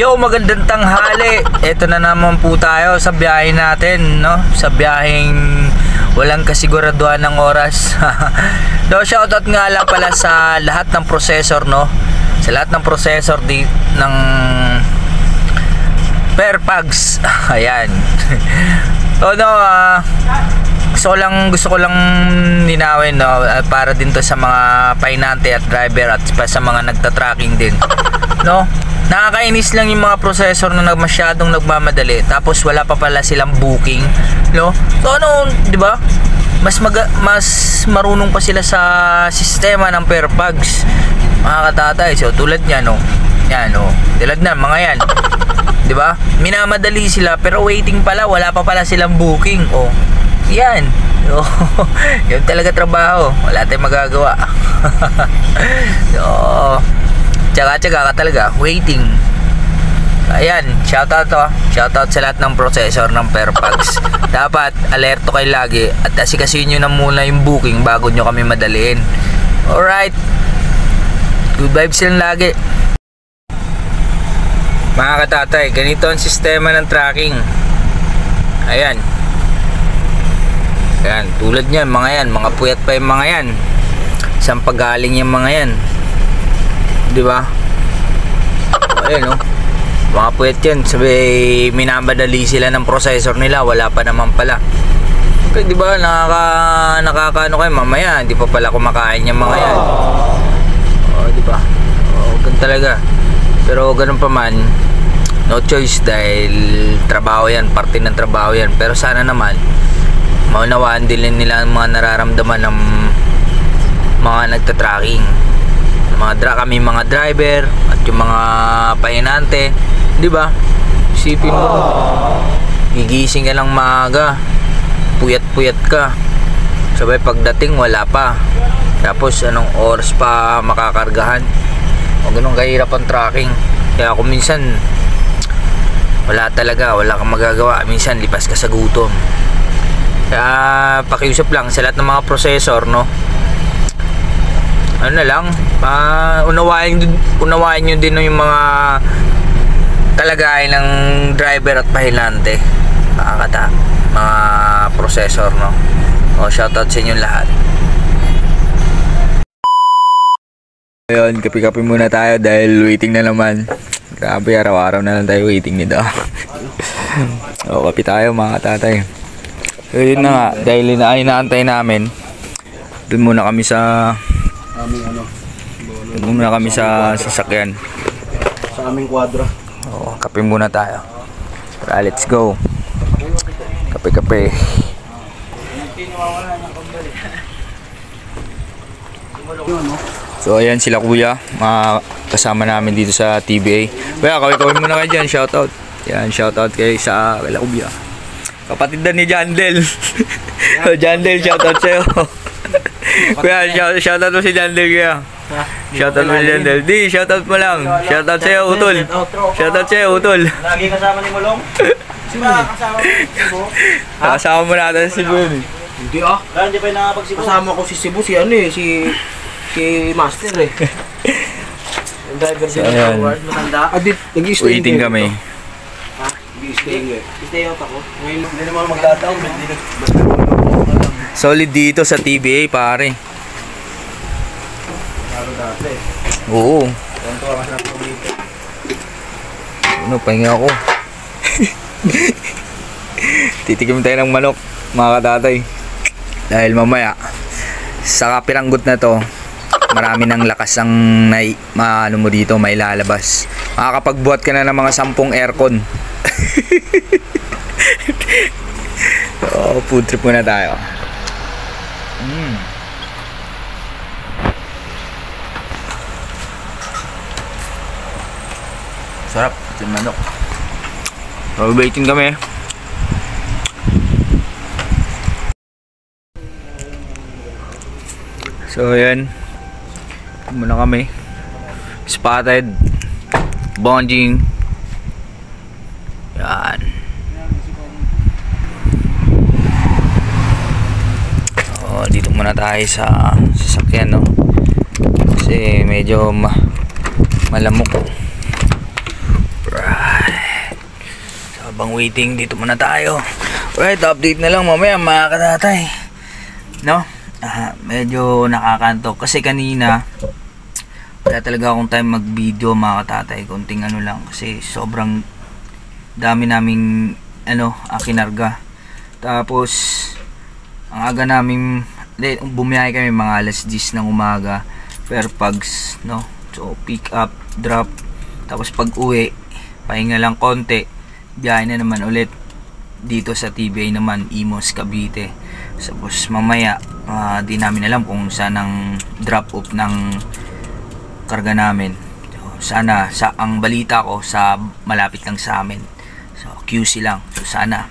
Yo, magandang tanghali. Ito na naman po tayo sa biyahe natin, no? Sa biyaheng walang kasiguraduhan ng oras. No, shoutout nga lang pala sa lahat ng processor, no? Sa lahat ng processor ng Fairfax. Ayan. So, no, gusto ko lang ninawin, no? Para din to sa mga pahinante at driver at pa sa mga nagta-tracking din, no? Nakakainis lang yung mga processor na masyadong nagmamadali tapos wala pa pala silang booking, no? So ano, 'di ba? Mas marunong pa sila sa sistema ng Fairfax. Mga katatay, so tulad niya, no. Yan, no. Tulad na mga 'yan. 'Di ba? Minamadali sila pero waiting pala, wala pa pala silang booking. Oh. Yan. Oh, yun talaga trabaho. Wala tayong magagawa. So, tsaga-tsaga ka talaga, waiting. Ayan, shoutout to. Shoutout sa lahat ng processor ng Fairfax. Dapat alerto kayo lagi at asikasuhin nyo na muna yung booking bago nyo kami madaliin. Alright, good vibes lang lagi. Mga katatay, ganito ang sistema ng tracking. Ayan. Ayan, tulad nyan, mga yan, mga puyat pa yung mga yan. Saan pagaling yung mga yan? Di ba? Ayun, no? Mga puyat yan, sabi minamadali sila ng processor nila, wala pa naman pala. Okay, di ba? Nakakaano kayo mamaya, hindi pa pala kumakain yung mga yan. Oh, di ba? Oh, ganun talaga. Pero ganun pa man, no choice dahil trabaho yan, parte ng trabaho yan. Pero sana naman maunawaan din nila ang mga nararamdaman ng mga nagta-tracking. Kami mga driver at yung mga pahinante, di ba? Isipin mo, gigising ka lang maaga, puyat-puyat ka, sabay pagdating wala pa, tapos anong oras pa makakargahan? O ganun kahirap ang tracking. Kaya kung minsan wala kang magagawa, minsan lipas ka sa gutom. Kaya pakiusap lang sa lahat ng mga processor, no? Ano na lang, unawain nyo din yung mga kalagayan ng driver at pahinante, mga processor, no? O, shoutout sa inyo lahat. Ayun, kape-kape muna tayo dahil waiting na naman. Grabe, araw-araw na lang tayo waiting nito. O, kape tayo mga tatay. So, yun na nga, dahil inaantay namin, doon muna kami sa sasakyan. Sa aming kwadra. Oo, kape muna tayo. Tara, let's go. Kape-kape. So, ayan sila kuya, mga kasama namin dito sa TBA. Kuya, kawin muna kayo dyan, shoutout. Yan, shoutout kayo sa kala kuya. Kapatid na ni Jandel. Jandel, shoutout sa'yo. Kuya, shoutout mo si Jandel, kuya. Shoutout mo si Jandel. Di, shoutout mo lang. Shoutout sa'yo, Utol. Shoutout sa'yo, Utol. Lagi kasama ni Mulong? Sino kasama mo si Cebu? Kasama mo natin si Cebu. Hindi ah. Hindi pa yung nakapag-Cebu. Kasama ko si Cebu, si ano eh, si Master eh. Yung driver din ng forward, matanda. Nag-i-stay waiting kami. Stay out ako. Ngayon, hindi naman magdataw. Solid dito sa TBA, pare. Laro dati. Oo. Konto ka sa dito. Ano, pahinga ako. Titikim tayo ng manok, mga katatay. Dahil mamaya, sa kapiranggot na to, marami ng lakas ang ano mo dito, may lalabas. Makakapagbuhat ka na ng mga 10 aircon. So, food trip muna tayo. Sarap, ito yung manok. So, waiting kami. So, ayan. Muna kami. Spotted. Bonding. Yan. So, dito muna tayo sa sasakyan, no? Kasi medyo malamok. habang waiting, dito muna tayo. Alright, update na lang mamaya mga katatay. No? Medyo nakakantok. Kasi kanina, wala talaga akong time mag-video mga katatay. Kunting ano lang. Kasi sobrang dami naming kinarga. Tapos, ang aga namin, bumiyahe kami mga alas 10 ng umaga. Fairfax, no? So, pick up, drop. Tapos pag uwi, pahinga lang konti. Biyahe na naman ulit dito sa TBA naman, Imos, Cavite. Tapos mamaya, di namin alam kung saan ang drop off ng karga namin. So, ang balita ko, sa malapit lang sa amin. So, QC lang. So, sana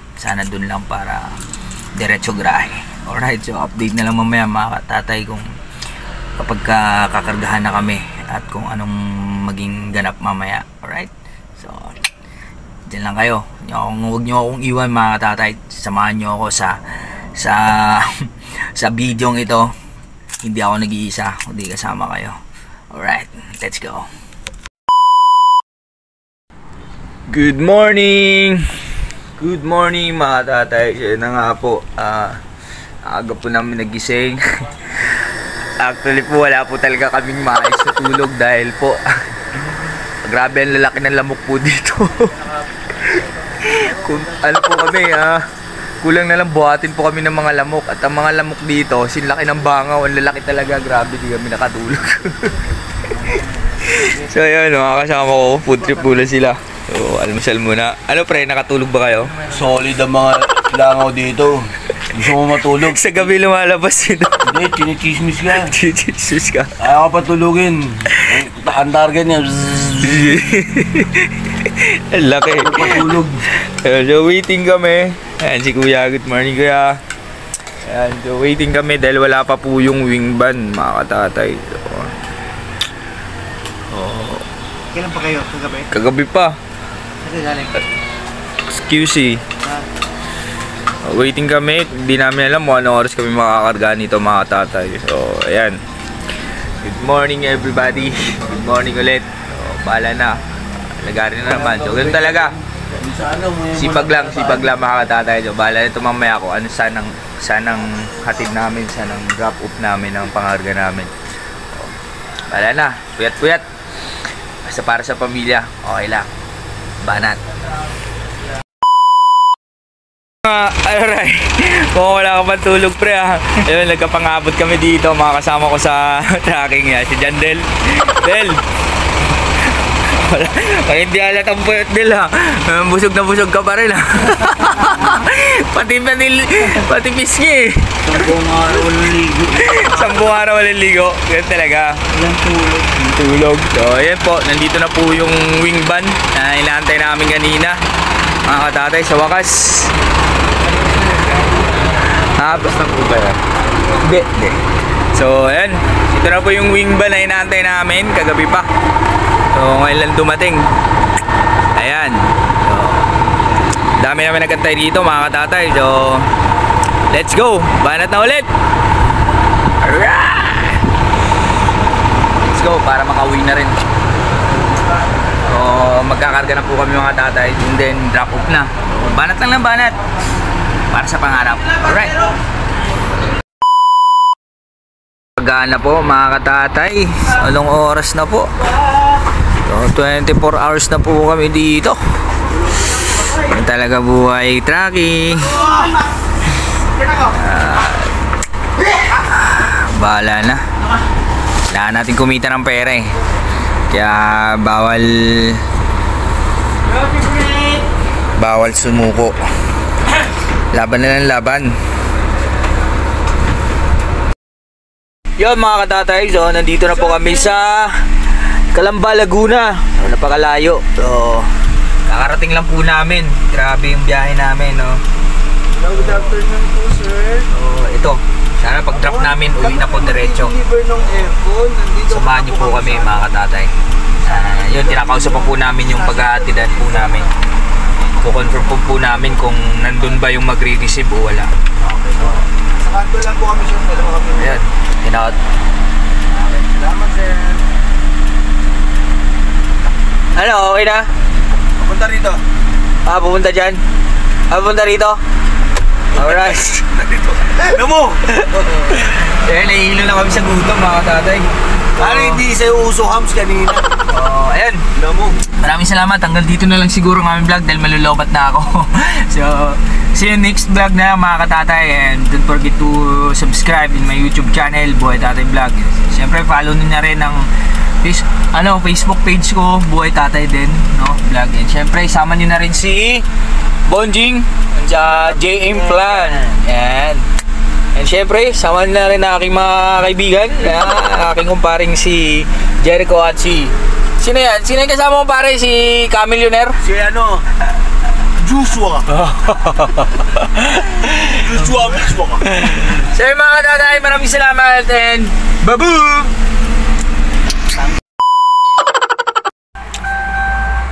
dun lang para diretso grahe. Alright, so update na lang mamaya mga katatay kung kapag kakargahan na kami at kung anong maging ganap mamaya. Alright, so dyan lang kayo. Huwag nyo akong iwan mga katatay. Samahan nyo ako sa video ito. Hindi ako nag-iisa, hindi kasama kayo. Alright, let's go. Good morning! Good morning mga tatay. Yan na nga po, aga po namin nagising. Actually po, wala po talaga kaming maayos na tulog dahil po grabe ang lalaki ng lamok po dito. Kung ano po kami, kulang na lang buhatin po kami ng mga lamok. At ang mga lamok dito, sinlaki ng bangaw, ang lalaki talaga, grabe, di kami nakatulog. So yun, mga kasama ko, food trip muna sila. So, almusal muna. Ano pre, nakatulog ba kayo? Solid ang mga langaw dito. Gusto mo matulog? Sa gabi lumalabas yun. Hindi, chinichismis ka. Chinichismis ka. Ayaw ka patulugin. Ang target niya. Ang laki. Patulog. So, waiting kami. Ayan si Kuya. Good morning, Kuya. Ayan, so waiting kami dahil wala pa po yung wing ban, mga katatay. Kailan pa kayo? Kagabi? Kagabi pa. Kasi galing. QC. Waiting kami. Hindi namin alam kung anong oras kami makakarga nito mga tatay. So, ayan. Good morning everybody. Good morning ulit. So, bahala na. Lagarin na naman. So, ganun talaga. Sipag lang mga tatay. So, bahala nito mamaya ko. Ano sanang hatid namin, sanang drop off namin ng pangarga namin. So, bahala na. Puyat. Basta para sa pamilya, okay lang. Banat. Alright. Kung wala ka pang tulog pre ayun, nagkapangabot kami dito. Mga kasama ko sa tracking yan. Si John Del. Wala. Hindi alat ang puyat Del busog na busog ka pa rin Pati pisngi Sampung araw walang ligo. Ganun talaga. Walang tulog. So ayan po, nandito na po yung wing ban na inaantay namin kanina mga katatay. Sa wakas basta po ba yan? Hindi. So ayan, ito na po yung wing ban na inaantay namin kagabi pa. So ngayon lang dumating. Ayan. So dami namin nagantay dito mga katatay. So let's go. Banat na ulit. Alright. Let's go para makauwi na rin. So magkakarga na po kami mga tatay. And then drop off na. So, banat lang banat. Para sa pangarap. Alright. Pagana po mga katatay. Anong oras na po? So 24 hours na po kami dito. Yan talaga buhay tracking. Bahala na. Kailangan natin kumita ng pera kaya bawal sumuko. Laban na ng laban. Yun mga katatay, so nandito na po kami sa Calamba, Laguna. So, napakalayo. So kakarating lang po namin. Grabe yung biyahe namin, no. Hello, good afternoon po, sir. So ito, sana pag drop namin uwi na po diretso. Samahan niyo po kami mga katatay. Yun, tinakausap po namin yung pag-aatidan po namin. Kukonfirm po namin kung nandun ba yung magre-receive o wala. Okay, so kanto lang po kami, sir. Ayan, salamat, sir. Ano, okay na? Punta rito. Pupunta dyan? Pupunta rito? Alright. Ano mo? Eh, nahihilo na kami sa gutom mga tatay. Ano hindi sa'yo uso hams kanina? Ayan. Ano mo? Maraming salamat. Hanggang dito na lang siguro ng aming vlog dahil malulobat na ako. So, see you next vlog na mga katatay. And don't forget to subscribe in my YouTube channel, Buhay Tatay Vlog. Siyempre, follow nyo na rin ang Facebook page ko, Buhay Tatay din, no? Vlog. And siyempre, isama nyo na rin si Bonjing sa JM Plan. Yan. And syempre, sama na rin na aking mga kaibigan, aking kumparing si Jericho at si... Sino yan? Sino yung kasama mo pare? Si Camillionaire? Si ano? Joshua. Joshua. So yung mga katatay, maraming salamat and baboom!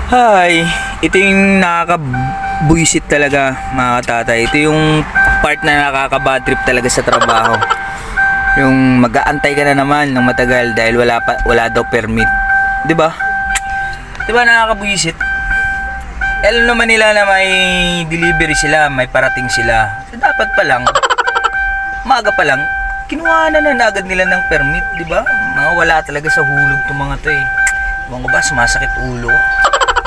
Hi! Ito yung nakakabuisit talaga mga katatay. Ito yung part na nakaka-bad trip talaga sa trabaho. Yung mag-aantay ka na naman ng matagal dahil wala daw permit. 'Di ba? 'Di ba nakakabuisit? Alam naman nila na may delivery sila, may parating sila. So dapat pa lang maaga pa lang kinuha na agad nila ng permit, 'di ba? Mga wala talaga sa hulog 'tong mga 'to eh. Ewan ko ba, sumasakit ulo.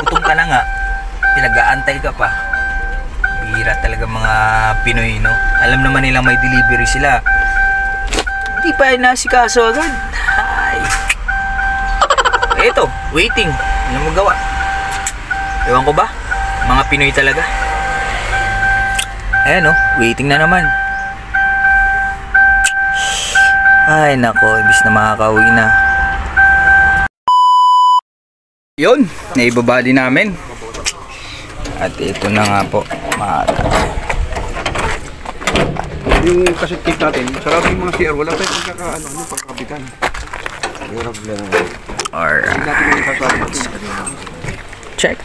Gutom ka na nga, pinag-aantay ka pa. Bihira talaga mga Pinoy, no? Alam naman nila may delivery sila. Hindi pa nasikaso agad. Ay. Eto, waiting. Ano magawa? Ewan ko ba? Mga Pinoy talaga. Ayan, no? Waiting na naman. Ay, nako. Ibis na makakauwi na. Yun, naibaba din namin. At ito na nga po, yung cassette tape natin, sarap yung mga CR, wala tayong pagkakabitan. Alright. Check.